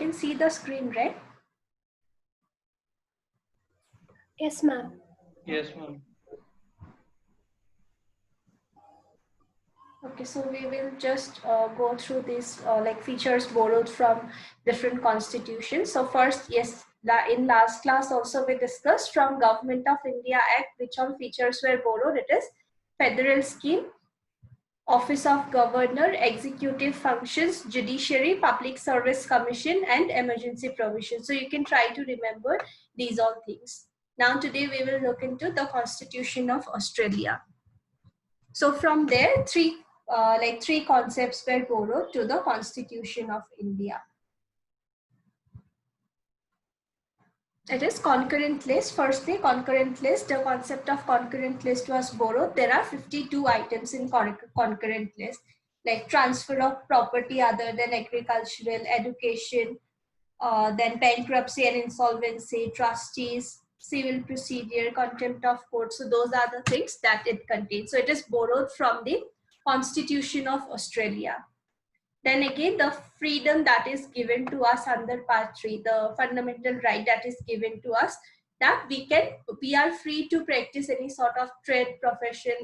can see the screen, right? Yes, ma'am. Yes, ma'am. Okay, so we will just go through these like features borrowed from different constitutions. So first, yes, in last class also we discussed from Government of India Act, which all features were borrowed. It is federal scheme, Office of Governor, executive functions, judiciary, public service commission, and emergency provision. So you can try to remember these all things. Now today we will look into the Constitution of Australia. So from there, three concepts were borrowed to the Constitution of India. It is concurrent list. Firstly, concurrent list. The concept of concurrent list was borrowed. There are 52 items in concurrent list, like transfer of property other than agricultural, education, then bankruptcy and insolvency, trustees, civil procedure, contempt of court. So those are the things that it contains. So it is borrowed from the Constitution of Australia. Then again, the freedom that is given to us under Part 3, the fundamental right that is given to us, that we are free to practice any sort of trade, profession,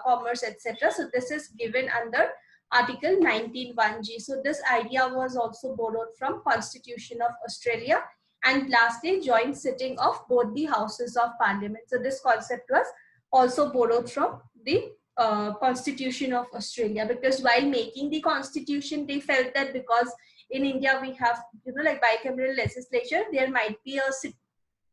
commerce, etc. So this is given under Article 19(1)(g). So this idea was also borrowed from Constitution of Australia. And lastly, joint sitting of both the houses of parliament. So this concept was also borrowed from the Constitution of Australia, because while making the constitution, they felt that because in India we have, like bicameral legislature,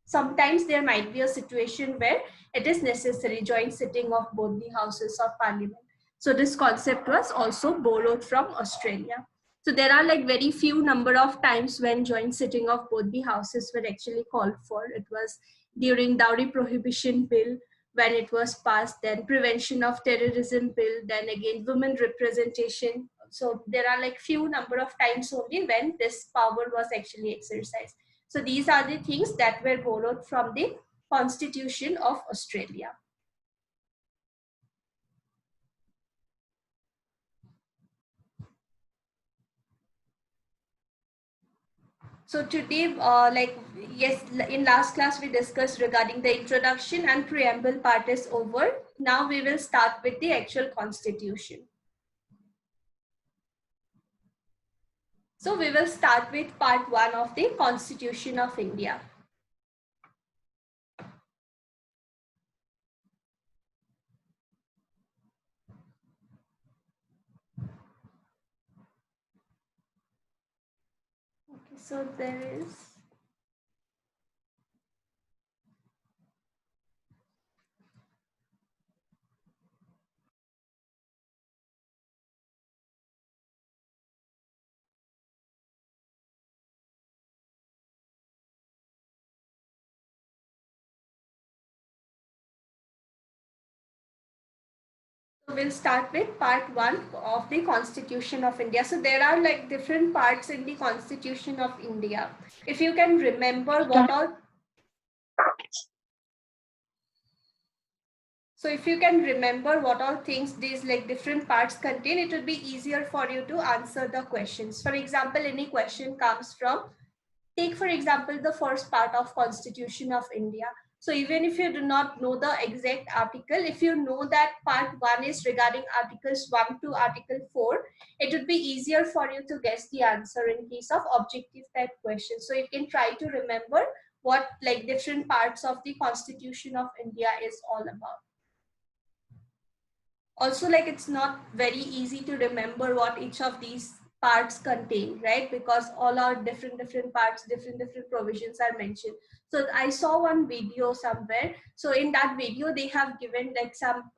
sometimes there might be a situation where it is necessary joint sitting of both the houses of parliament. So this concept was also borrowed from Australia. So there are like very few number of times when joint sitting of both the houses were actually called for. It was during Dowry Prohibition Bill, when it was passed, then Prevention of Terrorism Bill, then again women representation. So there are like few number of times only when this power was actually exercised. So these are the things that were borrowed from the Constitution of Australia. So today, yes, in last class we discussed regarding the introduction and preamble part is over. Now we will start with the actual constitution. So we will start with part 1 of the Constitution of India. Okay, so there is we'll start with part 1 of the Constitution of India. So there are like different parts in the Constitution of India. If you can remember what all, so if you can remember what all things these like different parts contain, it will be easier for you to answer the questions. For example, any question comes from, take for example the first part of Constitution of India. So even if you do not know the exact article, if you know that part 1 is regarding articles 1 to article 4, it would be easier for you to guess the answer in case of objective type questions. So you can try to remember what like different parts of the Constitution of India is all about. Also, like it's not very easy to remember what each of these parts contain, right? Because all are different parts, different provisions are mentioned. So I saw one video somewhere. So in that video, they have given like some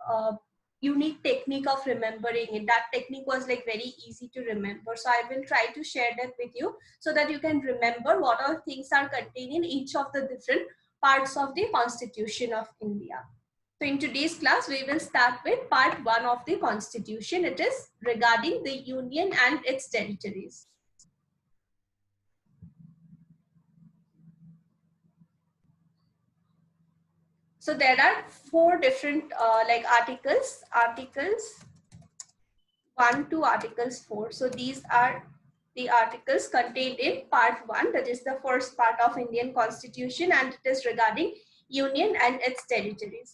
unique technique of remembering it. That technique was like very easy to remember. So I will try to share that with you so that you can remember what all things are contained in each of the different parts of the Constitution of India. So in today's class, we will start with part 1 of the Constitution. It is regarding the Union and its territories. So there are 4 different like articles 1 to articles 4. So these are the articles contained in part 1, that is the first part of Indian Constitution, and it is regarding union and its territories.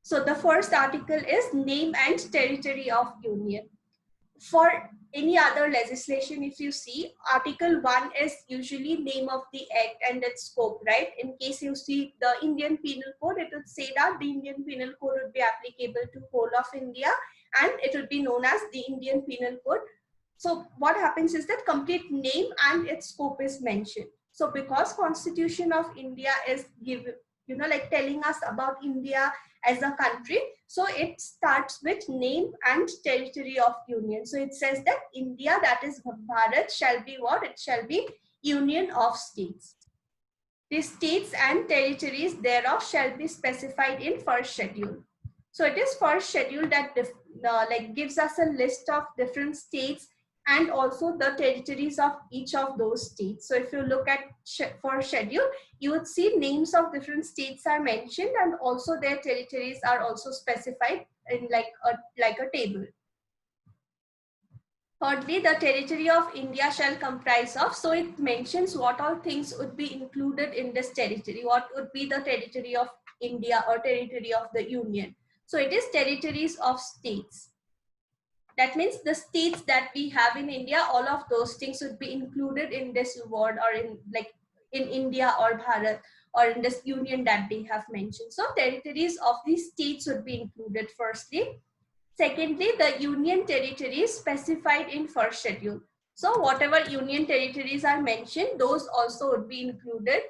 So the first article is name and territory of union. For any other legislation, if you see, Article 1 is usually name of the act and its scope, right? In case you see the Indian Penal Code, it would say that the Indian Penal Code would be applicable to whole of India, and it would be known as the Indian Penal Code. So what happens is that complete name and its scope is mentioned. So because Constitution of India is given, like telling us about India as a country, so it starts with name and territory of union. So it says that India, that is Bharat, shall be what? It shall be union of states. The states and territories thereof shall be specified in first schedule. So it is first schedule that gives us a list of different states and also the territories of each of those states. So if you look at first schedule, you would see names of different states are mentioned, and also their territories are also specified in like a table. Thirdly, the territory of India shall comprise of, so it mentions what all things would be included in this territory, what would be the territory of India or territory of the Union. So it is territories of states. That means the states that we have in India, all of those things would be included in this word, or in India or Bharat, or in this union that they have mentioned. So territories of these states would be included firstly. Secondly, the union territories specified in first schedule. So whatever union territories are mentioned, those also would be included,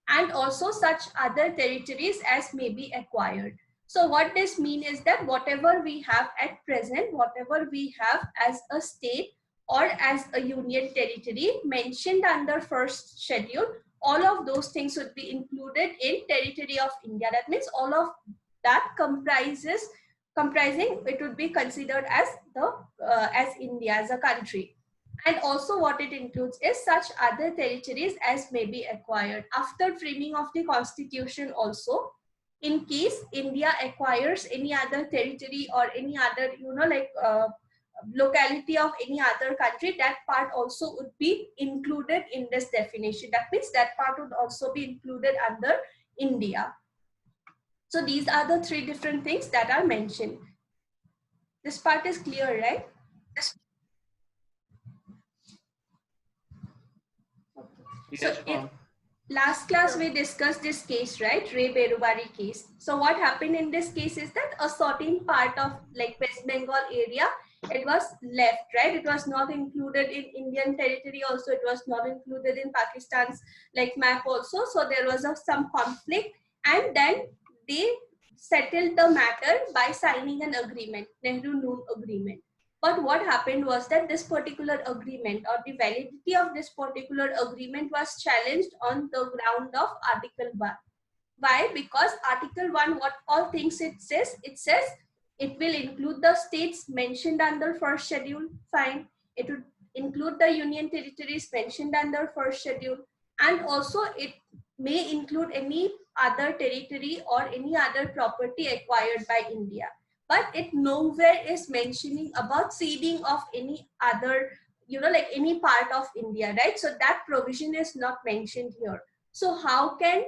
and also such other territories as may be acquired. So what this means is that whatever we have at present, whatever we have as a state or as a union territory mentioned under first schedule, all of those things would be included in territory of India. That means all of that comprising, it would be considered as India as a country. And also what it includes is such other territories as may be acquired. After framing of the constitution also, in case India acquires any other territory or any other, locality of any other country, that part also would be included in this definition. That means that part would also be included under India. So these are the three different things that are mentioned. This part is clear, right? Yes, so last class we discussed this case, right? Ray Berubari case. So what happened in this case is that a certain part of West Bengal area, it was left, right? It was not included in Indian territory also. It was not included in Pakistan's map also. So there was some conflict, and then they settled the matter by signing an agreement, Nehru-Noon agreement. But what happened was that this particular agreement, or the validity of this particular agreement, was challenged on the ground of Article 1. Why? Because Article 1, what all things it says it will include the states mentioned under first schedule, fine. It would include the union territories mentioned under first schedule, and also it may include any other territory or any other property acquired by India. But it nowhere is mentioning about ceding of any other, any part of India, right? So that provision is not mentioned here. So how can,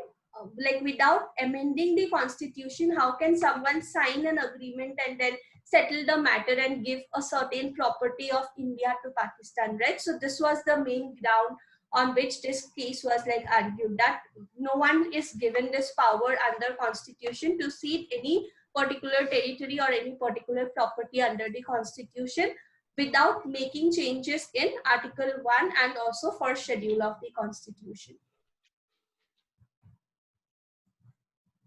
without amending the constitution, how can someone sign an agreement and then settle the matter and give a certain property of India to Pakistan, right? So this was the main ground on which this case was argued, that no one is given this power under constitution to cede any particular territory or any particular property under the constitution without making changes in Article 1 and also first schedule of the constitution.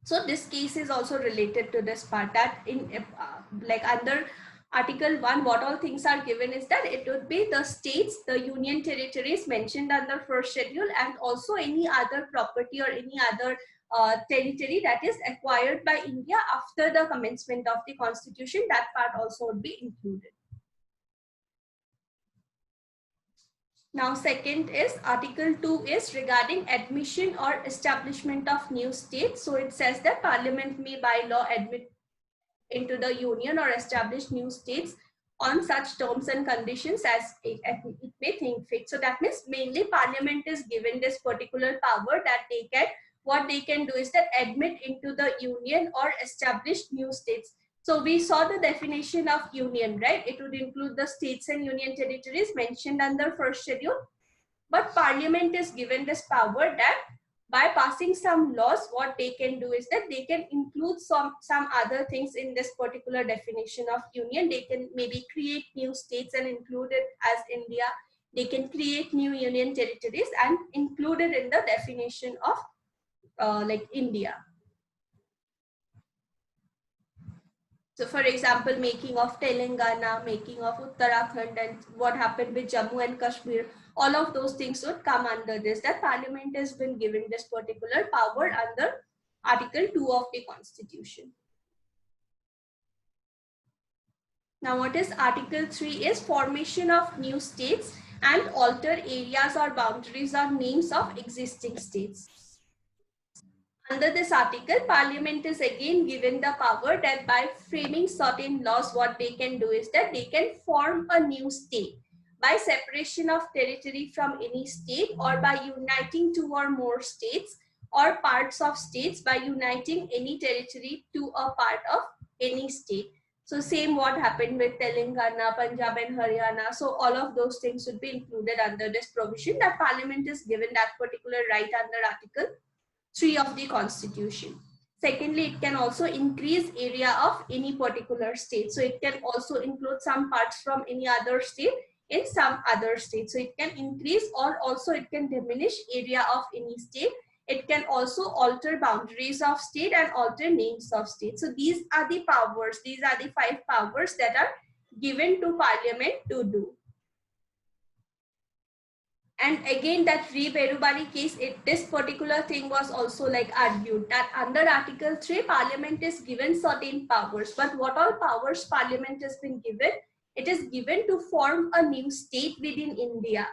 So this case is also related to this part, that in under Article 1, what all things are given is that it would be the states, the union territories mentioned under first schedule, and also any other property or any other territory that is acquired by India after the commencement of the constitution, that part also would be included. Now second is Article 2 is regarding admission or establishment of new states. So it says that Parliament may by law admit into the union or establish new states on such terms and conditions as it may think fit. So that means mainly Parliament is given this particular power that what they can do is that admit into the union or establish new states. So we saw the definition of union, right? It would include the states and union territories mentioned under first schedule. But Parliament is given this power that by passing some laws, what they can do is that they can include some other things in this particular definition of union. They can maybe create new states and include it as India. They can create new union territories and include it in the definition of like India. So for example, making of Telangana, making of Uttarakhand, and what happened with Jammu and Kashmir, all of those things would come under this, that Parliament has been given this particular power under Article 2 of the Constitution. Now what is Article 3 is formation of new states and alter areas or boundaries or names of existing states. Under this article, Parliament is again given the power that by framing certain laws, what they can do is that they can form a new state by separation of territory from any state, or by uniting two or more states or parts of states by uniting any territory to a part of any state. So same what happened with Telangana, Punjab and Haryana. So all of those things would be included under this provision, that Parliament is given that particular right under Article 3 of the Constitution. Secondly, it can also increase area of any particular state. So it can also include some parts from any other state in some other state. So it can increase or also it can diminish area of any state. It can also alter boundaries of state and alter names of state. So these are the powers, these are the 5 powers that are given to Parliament to do. And again, that Re-Berubari case, this particular thing was also like argued that under Article 3, Parliament is given certain powers. But what all powers Parliament has been given? It is given to form a new state within India,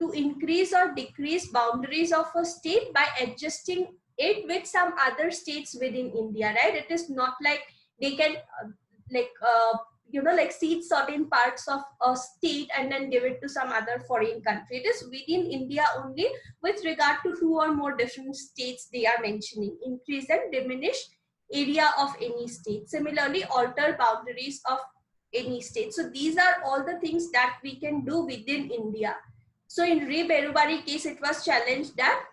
to increase or decrease boundaries of a state by adjusting it with some other states within India, right? It is not like they can cede certain parts of a state and then give it to some other foreign country. It is within India only with regard to 2 or more different states they are mentioning. Increase and diminish area of any state. Similarly, alter boundaries of any state. So these are all the things that we can do within India. So in Re-Berubari case, it was challenged that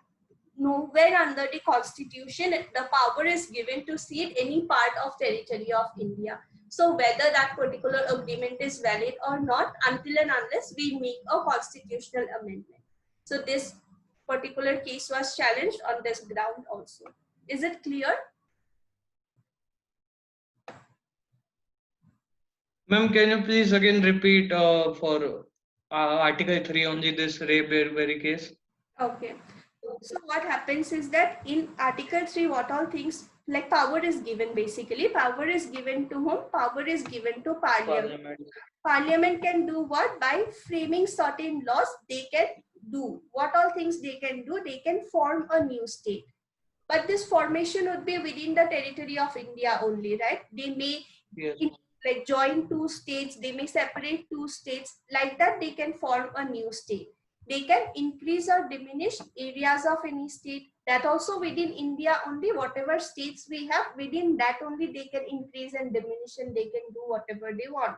nowhere under the Constitution the power is given to cede any part of territory of India. So whether that particular agreement is valid or not, until and unless we make a constitutional amendment. So this particular case was challenged on this ground also. Is it clear? Ma'am, can you please again repeat for Article 3 only this Re-Berubari case? Okay. So what happens is that in Article 3, what all things like power is given basically. Power is given to whom? Power is given to Parliament. Parliament can do what? By framing certain laws, they can do. What all things they can do? They can form a new state. But this formation would be within the territory of India only, right? They may like join 2 states, they may separate 2 states. Like that, they can form a new state. They can increase or diminish areas of any state. That also within India only, whatever states we have, within that only they can increase and diminish and they can do whatever they want.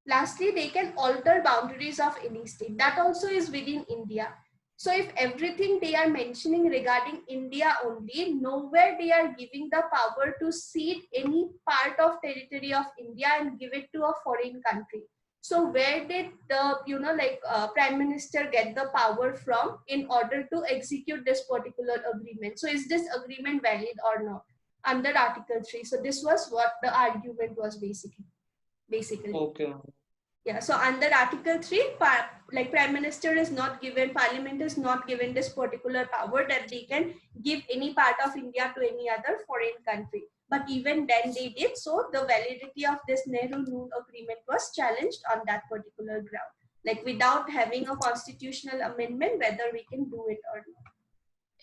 Lastly, they can alter boundaries of any state. That also is within India. So if everything they are mentioning regarding India only, nowhere they are giving the power to cede any part of territory of India and give it to a foreign country. So where did the Prime Minister get the power from in order to execute this particular agreement? So is this agreement valid or not under Article 3? So this was what the argument was basically. Okay. Yeah, so under Article 3, Prime Minister is not given, Parliament is not given this particular power that they can give any part of India to any other foreign country. But even then they did, so the validity of this Nehru-Noon agreement was challenged on that particular ground. Like without having a constitutional amendment, whether we can do it or not.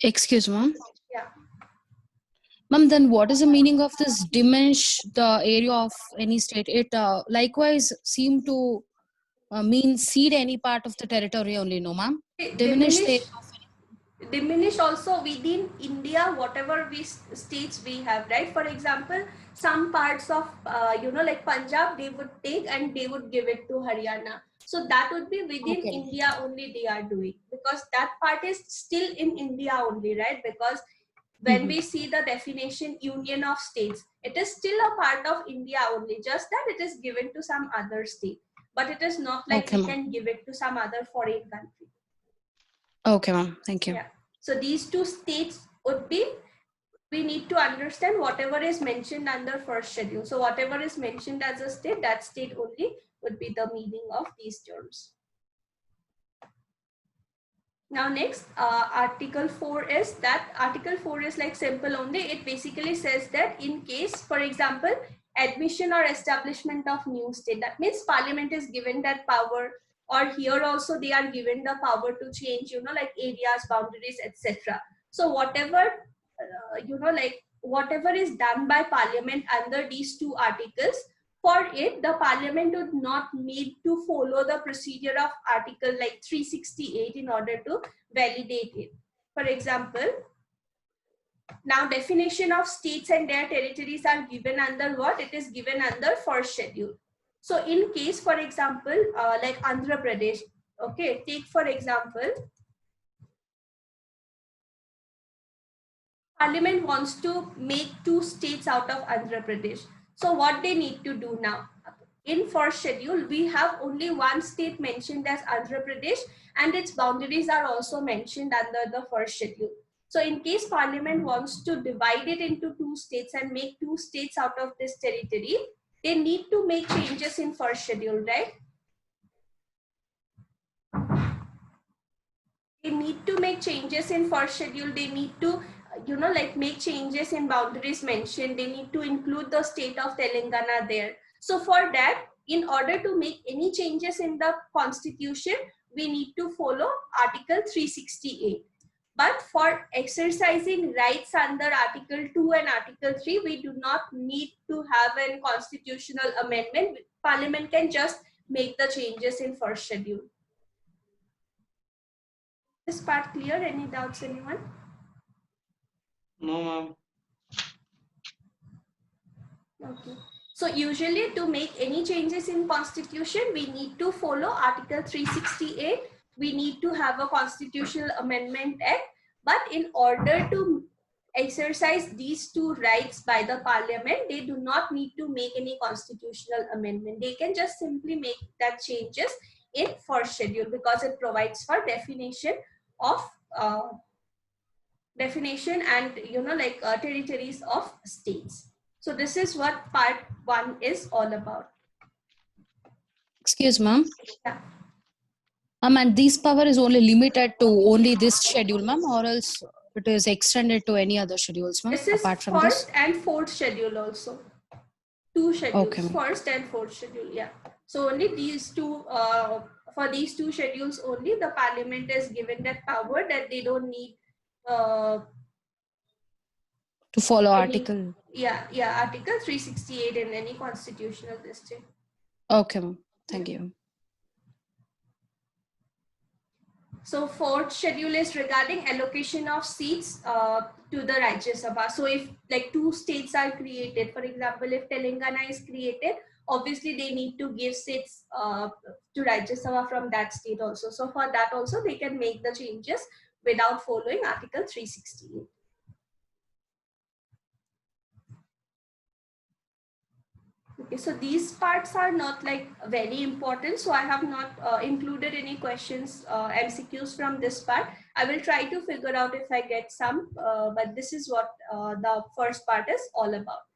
Excuse me. Yeah. Ma'am, then what is the meaning of this diminish the area of any state? It likewise seem to mean cede any part of the territory only, no ma'am? Diminish the Diminish also within India, whatever states we have, right? For example, some parts of like Punjab, they would take and they would give it to Haryana. So that would be within Okay. India only they are doing, because that part is still in India only, right? Because when we see the definition union of states, it is still a part of India only, just that it is given to some other state, but it is not like Okay, we ma'am. can give it to some other foreign country. Okay, ma'am. Thank you. Yeah. So these two states would be, we need to understand whatever is mentioned under first schedule. So whatever is mentioned as a state, that state only would be the meaning of these terms. Now next, Article 4 is that, Article 4 is like simple only. It basically says that in case, for example, admission or establishment of new state, that means Parliament is given that power, or here also they are given the power to change, like areas, boundaries, etc. So whatever, like whatever is done by Parliament under these two articles, for it, the Parliament would not need to follow the procedure of Article like 368 in order to validate it. For example, now definition of states and their territories are given under what? It is given under first schedule. So in case, for example, like Andhra Pradesh, okay, take for example, Parliament wants to make two states out of Andhra Pradesh. So what they need to do now? In first schedule, we have only one state mentioned as Andhra Pradesh, and its boundaries are also mentioned under the first schedule. So in case Parliament wants to divide it into two states and make two states out of this territory, they need to make changes in first schedule, right? They need to make changes in first schedule. They need to, like make changes in boundaries mentioned. They need to include the state of Telangana there. So for that, in order to make any changes in the constitution, we need to follow Article 368. But for exercising rights under Article 2 and Article 3, we do not need to have a constitutional amendment. Parliament can just make the changes in first schedule. This part clear? Any doubts, anyone? No, ma'am. Okay. So usually to make any changes in constitution, we need to follow Article 368. We need to have a constitutional amendment act. But in order to exercise these two rights by the Parliament, they do not need to make any constitutional amendment. They can just simply make that changes in first schedule, because it provides for definition of definition and like territories of states. So this is what part 1 is all about. Excuse ma'am. Yeah. And this power is only limited to only this schedule, ma'am, or else it is extended to any other schedules, ma'am, This is apart from first this? and fourth schedule also. Two schedules, Okay, ma'am. first and fourth schedule. Yeah. So only these two, for these two schedules only, the Parliament is given that power, that they don't need To follow any, article. yeah, Article 368 in any constitutional district. Okay, ma'am. Thank you. So fourth schedule is regarding allocation of seats to the Rajya Sabha. So if like two states are created, for example, if Telangana is created, obviously they need to give seats to Rajya Sabha from that state also. So for that also they can make the changes without following Article 368. Okay, so these parts are not like very important. So I have not included any questions, MCQs from this part. I will try to figure out if I get some, but this is what the first part is all about.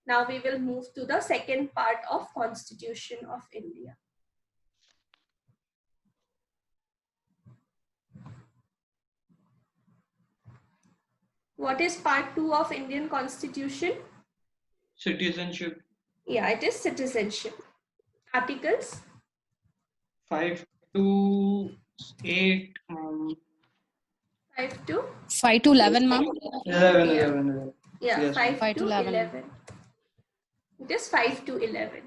Now we will move to the second part of Constitution of India. What is part 2 of Indian Constitution? Citizenship. Yeah, it is citizenship. Articles? 5 to 8. 5 to 5 to 11, ma'am. 11, Yeah. 11. Yeah, Yes, 5 5 to to 11. 11. It is 5 to 11.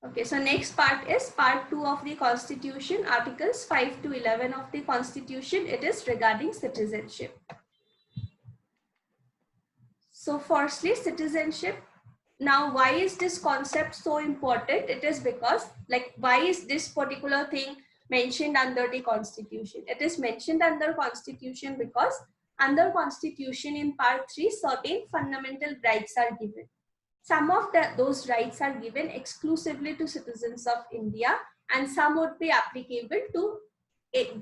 Okay, so next part is part 2 of the Constitution, Articles 5 to 11 of the Constitution. It is regarding citizenship. So firstly, citizenship. Now, why is this concept so important? It is because, like, why is this particular thing mentioned under the Constitution? It is mentioned under Constitution because under Constitution in part 3, certain fundamental rights are given. Some of those rights are given exclusively to citizens of India, and some would be applicable to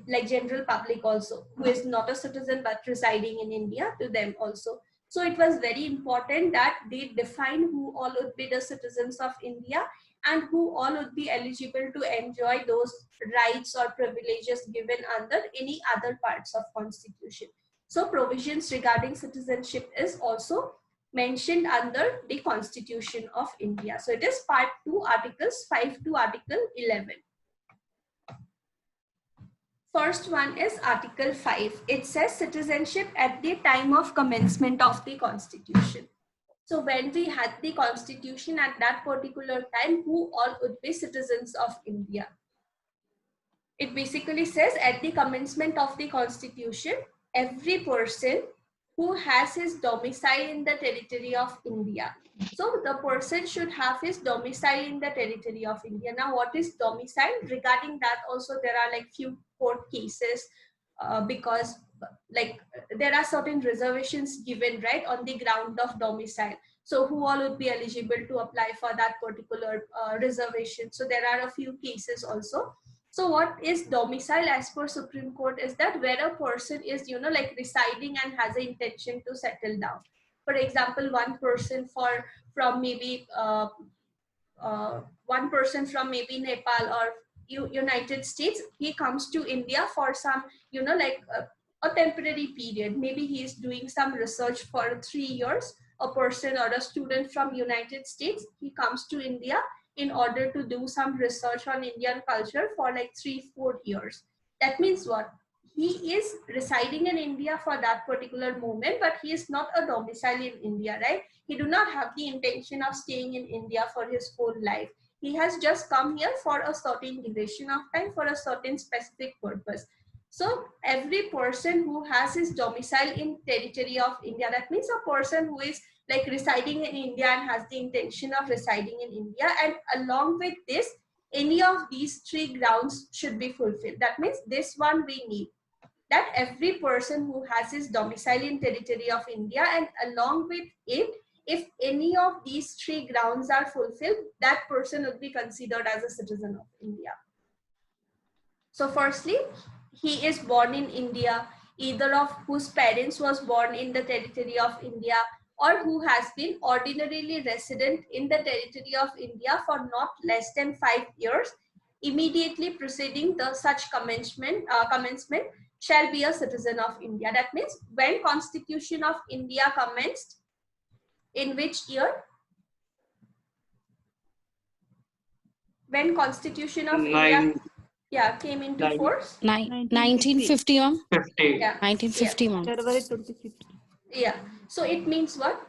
like general public also, who is not a citizen but residing in India, to them also. So it was very important that they define who all would be the citizens of India and who all would be eligible to enjoy those rights or privileges given under any other parts of Constitution. So provisions regarding citizenship is also mentioned under the Constitution of India. So it is part 2, Articles 5 to Article 11. First one is Article 5. It says citizenship at the time of commencement of the Constitution. So when we had the Constitution at that particular time, who all would be citizens of India? It basically says at the commencement of the Constitution, every person who has his domicile in the territory of India. So the person should have his domicile in the territory of India. Now, what is domicile? Regarding that also, there are like few court cases because like there are certain reservations given, right, on the ground of domicile. So who all would be eligible to apply for that particular reservation? So there are a few cases also. So what is domicile as per Supreme Court is that where a person is, you know, like residing and has an intention to settle down. For example, one person from maybe Nepal or United States, he comes to India for some, you know, like a temporary period. Maybe he is doing some research for 3 years. A person or a student from United States, he comes to India in order to do some research on Indian culture for like 3-4 years. That means what? He is residing in India for that particular moment, but he is not a domicile in India, right? He do not have the intention of staying in India for his whole life. He has just come here for a certain duration of time for a certain specific purpose. So every person who has his domicile in territory of India, that means a person who is like residing in India and has the intention of residing in India, and along with this, any of these 3 grounds should be fulfilled. That means this one we need, that every person who has his domicile in territory of India, and along with it, if any of these 3 grounds are fulfilled, that person would be considered as a citizen of India. So firstly, he is born in India, either of whose parents was born in the territory of India, or who has been ordinarily resident in the territory of India for not less than 5 years, immediately preceding the such commencement shall be a citizen of India. That means when Constitution of India commenced, in which year? When Constitution of India came into force? 1950, ma'am. 50. Yeah. 1950, ma'am. January 26th. Yeah. So it means what?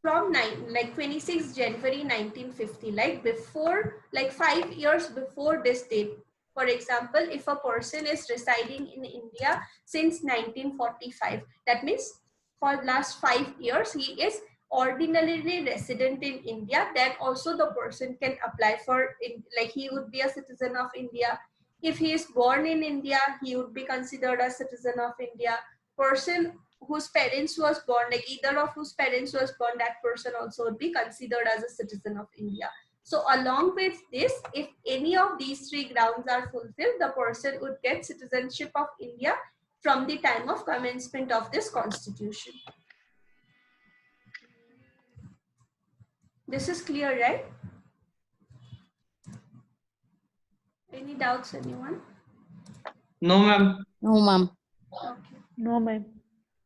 From 26 January 1950, like before, like 5 years before this date. For example, if a person is residing in India since 1945, that means for the last 5 years, he is ordinarily resident in India, then also the person can apply for, like he would be a citizen of India. If he is born in India, he would be considered a citizen of India. Person whose parents was born, like either of whose parents was born, that person also would be considered as a citizen of India. So along with this, if any of these 3 grounds are fulfilled, the person would get citizenship of India from the time of commencement of this Constitution. This is clear, right? Any doubts, anyone? No, ma'am. No, ma'am. Okay. No, ma'am.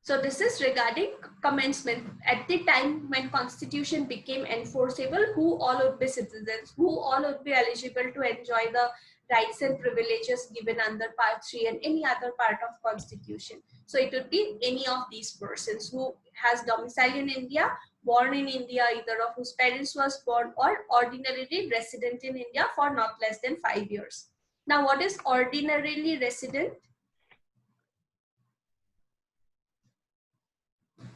So this is regarding commencement. At the time when Constitution became enforceable, who all would be citizens, who all would be eligible to enjoy the rights and privileges given under Part 3 and any other part of Constitution. So it would be any of these persons who has domicile in India, born in India, either of whose parents was born, or ordinarily resident in India for not less than 5 years. Now, what is ordinarily resident?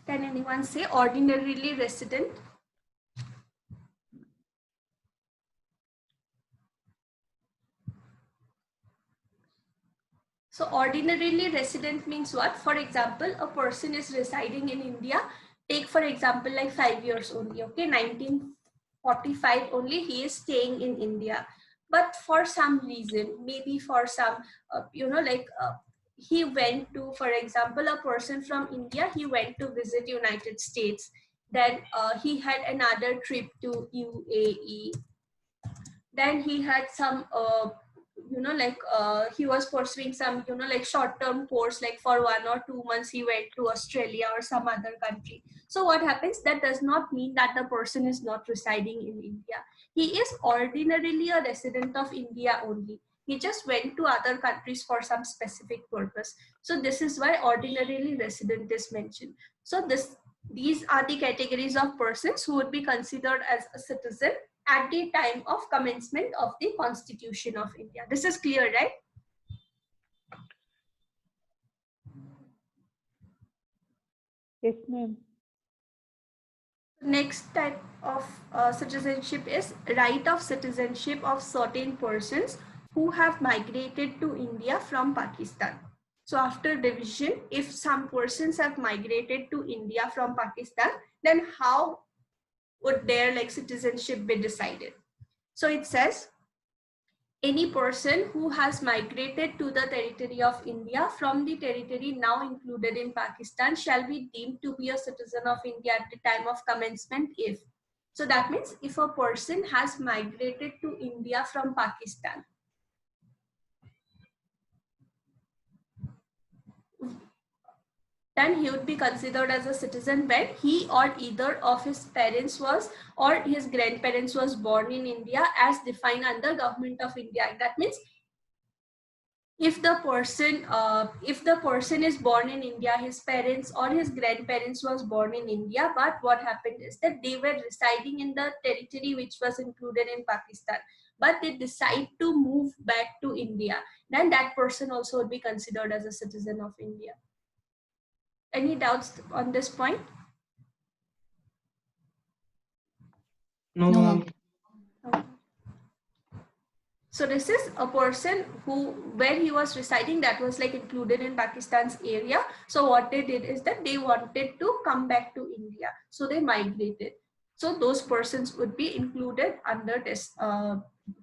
Can anyone say ordinarily resident? So ordinarily resident means what? For example, a person is residing in India. Take for example like 5 years only. Okay, 1945 only he is staying in India. But for some reason, maybe for some, he went to, for example, a person from India, he went to visit United States. Then he had another trip to UAE. Then he had some he was pursuing some short-term course, like for 1 or 2 months he went to Australia or some other country. So what happens, that does not mean that the person is not residing in India. He is ordinarily a resident of India only. He just went to other countries for some specific purpose. So this is why ordinarily resident is mentioned. So these are the categories of persons who would be considered as a citizen at the time of commencement of the Constitution of India. This is clear, right? Yes, ma'am. Next type of citizenship is right of citizenship of certain persons who have migrated to India from Pakistan. So after division, if some persons have migrated to India from Pakistan, then how would their citizenship be decided? So it says, any person who has migrated to the territory of India from the territory now included in Pakistan shall be deemed to be a citizen of India at the time of commencement if. So that means if a person has migrated to India from Pakistan, then he would be considered as a citizen when he or either of his parents was or his grandparents was born in India as defined under Government of India. That means if the person is born in India, his parents or his grandparents was born in India, but what happened is that they were residing in the territory which was included in Pakistan, but they decide to move back to India, then that person also would be considered as a citizen of India. Any doubts on this point? No, No. ma'am. Okay. So this is a person who, where he was residing, that was included in Pakistan's area. So what they did is that they wanted to come back to India. So they migrated. So those persons would be included under this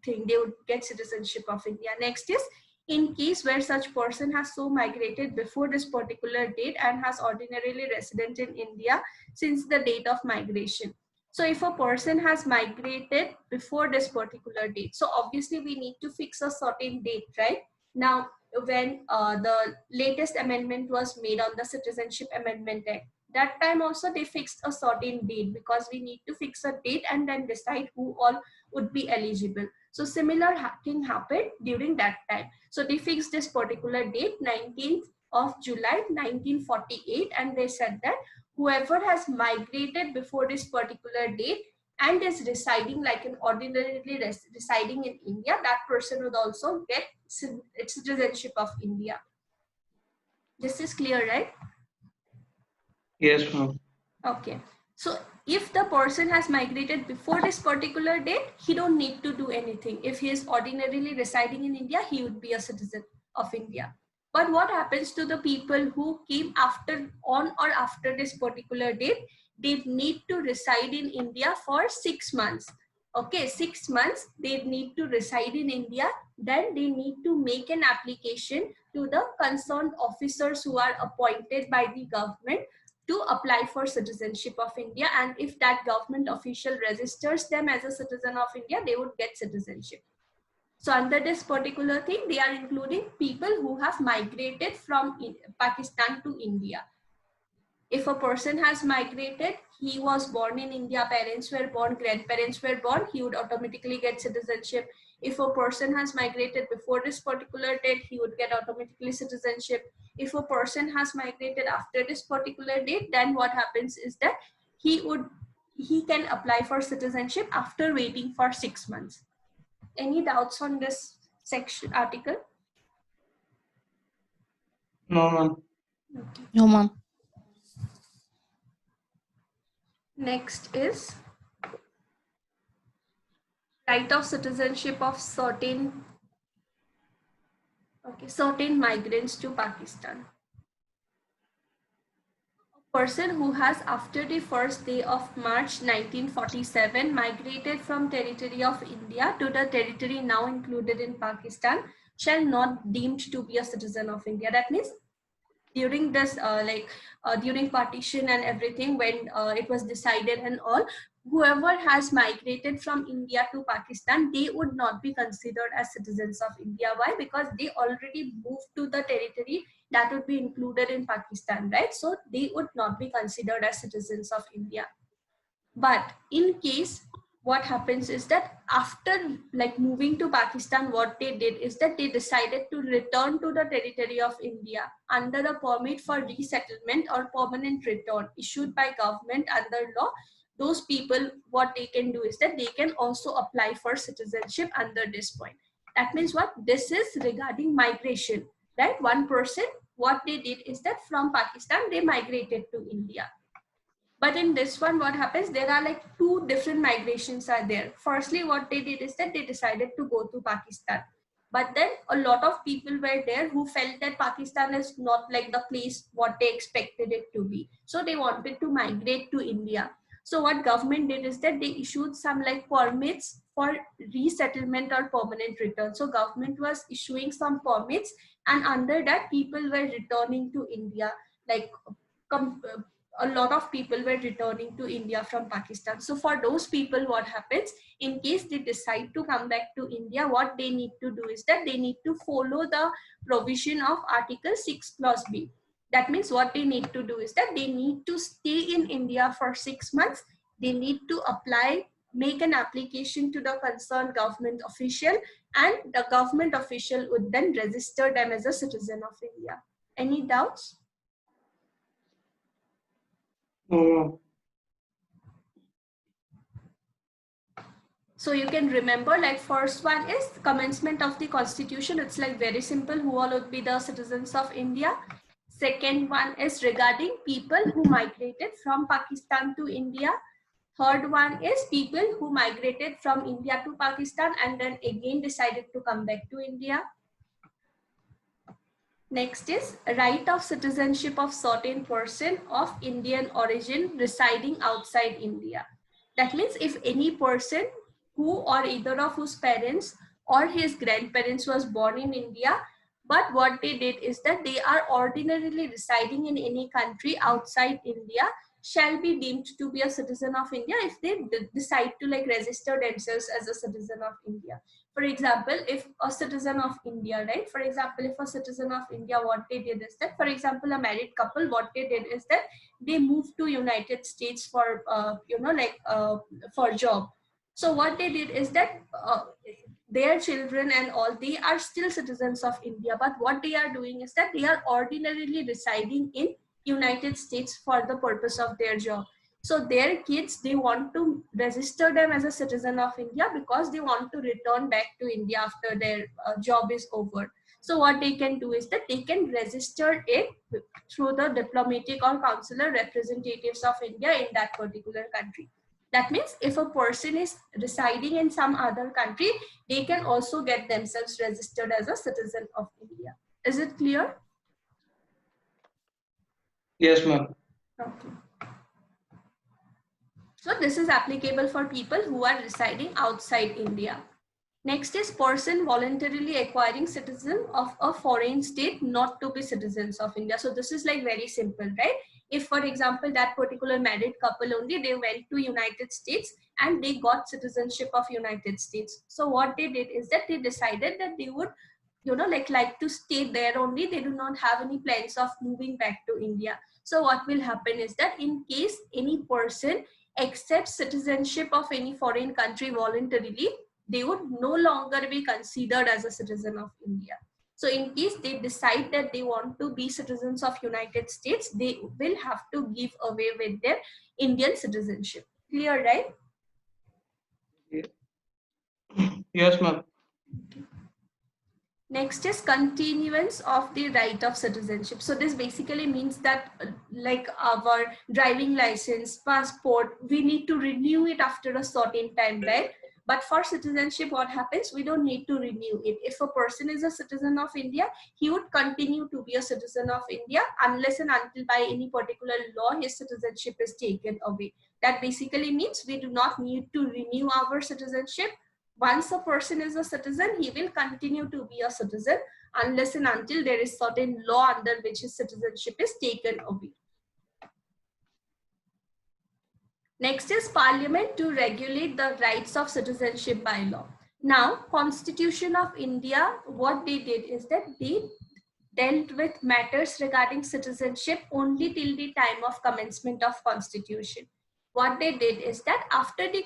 thing. They would get citizenship of India. Next is, in case where such person has so migrated before this particular date and has ordinarily resident in India since the date of migration. So if a person has migrated before this particular date, so obviously we need to fix a certain date, right? Now, when the latest amendment was made on the Citizenship Amendment Act, that time also they fixed a certain date because we need to fix a date and then decide who all would be eligible. So similar thing happened during that time. So they fixed this particular date, 19th of July 1948, and they said that whoever has migrated before this particular date and is residing an ordinarily residing in India, that person would also get citizenship of India. This is clear, right? Yes, ma'am. Okay. So if the person has migrated before this particular date, he don't need to do anything. If he is ordinarily residing in India, he would be a citizen of India. But what happens to the people who came on or after this particular date? They need to reside in India for 6 months. Okay, 6 months they need to reside in India. Then they need to make an application to the concerned officers who are appointed by the government to apply for citizenship of India, and if that government official registers them as a citizen of India, they would get citizenship. So under this particular thing, they are including people who have migrated from Pakistan to India. If a person has migrated, he was born in India, parents were born, grandparents were born, he would automatically get citizenship. If a person has migrated before this particular date, he would get automatically citizenship. If a person has migrated after this particular date, then what happens is that he can apply for citizenship after waiting for 6 months. Any doubts on this section article? No, ma'am. Okay. No, ma'am. Next is right of citizenship of certain migrants to Pakistan. A person who has after the first day of March 1947 migrated from territory of India to the territory now included in Pakistan shall not deemed to be a citizen of India. That means during this during partition and everything, when it was decided and all, whoever has migrated from India to Pakistan, they would not be considered as citizens of India. Why? Because they already moved to the territory that would be included in Pakistan, right? So they would not be considered as citizens of India. But in case, what happens is that after like moving to Pakistan, what they did is that they decided to return to the territory of India under a permit for resettlement or permanent return issued by government under law. Those people, what they can do is that they can also apply for citizenship under this point. That means what? This is regarding migration, right? One person, what they did is that from Pakistan, they migrated to India. But in this one, what happens? There are like two different migrations are there. Firstly, what they did is that they decided to go to Pakistan. But then a lot of people were there who felt that Pakistan is not like the place what they expected it to be. So they wanted to migrate to India. So what government did is that they issued some like permits for resettlement or permanent return. So government was issuing some permits, and under that people were returning to India. Like a lot of people were returning to India from Pakistan. So for those people, what happens? In case they decide to come back to India, what they need to do is that they need to follow the provision of Article 6 Clause B. That means what they need to do is that they need to stay in India for 6 months. They need to apply, make an application to the concerned government official, and the government official would then register them as a citizen of India. Any doubts? No, So you can remember, like first one is commencement of the constitution. It's like very simple, who all would be the citizens of India. Second one is regarding people who migrated from Pakistan to India. Third one is people who migrated from India to Pakistan and then again decided to come back to India. Next is right of citizenship of certain person of Indian origin residing outside India. That means if any person who or either of whose parents or his grandparents was born in India, but what they did is that they are ordinarily residing in any country outside India, shall be deemed to be a citizen of India if they decide to like register themselves as a citizen of India. For example, if a citizen of India, right? For example, if a citizen of India, what they did is that, for example, a married couple, what they did is that they moved to United States for, for job. So what they did is that their children and all, they are still citizens of India, but what they are doing is that they are ordinarily residing in United States for the purpose of their job. So their kids, they want to register them as a citizen of India because they want to return back to India after their job is over. So what they can do is that they can register it through the diplomatic or consular representatives of India in that particular country. That means if a person is residing in some other country, they can also get themselves registered as a citizen of India. Is it clear? yes, ma'am. Okay. So this is applicable for people who are residing outside India. Next is person voluntarily acquiring citizen of a foreign state not to be citizens of India. So this is like very simple, right? If, for example, that particular married couple only, they went to United States and they got citizenship of United States. So what they did is that they decided that they would, like to stay there only. They do not have any plans of moving back to India. So what will happen is that in case any person accepts citizenship of any foreign country voluntarily, they would no longer be considered as a citizen of India. So in case they decide that they want to be citizens of United States, they will have to give away with their Indian citizenship. Clear, right? Yes, ma'am. Next is continuance of the right of citizenship. So this basically means that like our driving license, passport, we need to renew it after a certain time, right? But for citizenship, what happens? We don't need to renew it. If a person is a citizen of India, he would continue to be a citizen of India unless and until by any particular law his citizenship is taken away. That basically means we do not need to renew our citizenship. Once a person is a citizen, he will continue to be a citizen unless and until there is certain law under which his citizenship is taken away. Next is Parliament to regulate the rights of citizenship by law. Now, Constitution of India, what they did is that they dealt with matters regarding citizenship only till the time of commencement of Constitution. What they did is that after the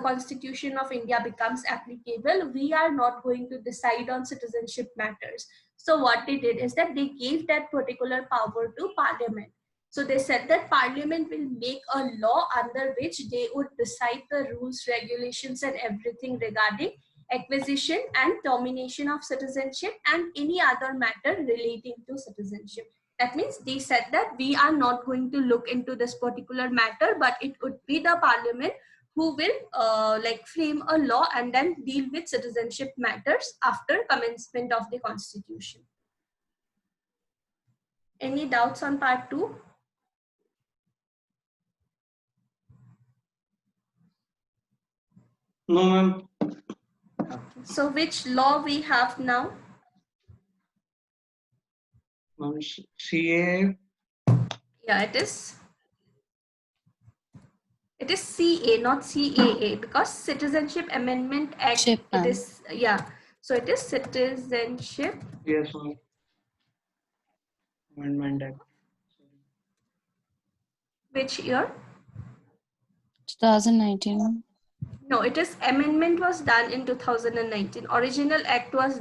Constitution of India becomes applicable, we are not going to decide on citizenship matters. So what they did is that they gave that particular power to Parliament. So they said that Parliament will make a law under which they would decide the rules, regulations, and everything regarding acquisition and termination of citizenship and any other matter relating to citizenship. That means they said that we are not going to look into this particular matter, but it would be the Parliament who will like frame a law and then deal with citizenship matters after commencement of the Constitution. Any doubts on part 2? No, ma'am. Okay. So which law we have now? Ma'am, CA. Yeah, it is CA, not CAA, because Citizenship Amendment Act, Chip, it ma'am. is, yeah. So it is Citizenship. Yes, ma'am. Amendment Act. Which year? 2019. No, it is amendment was done in 2019. Original act was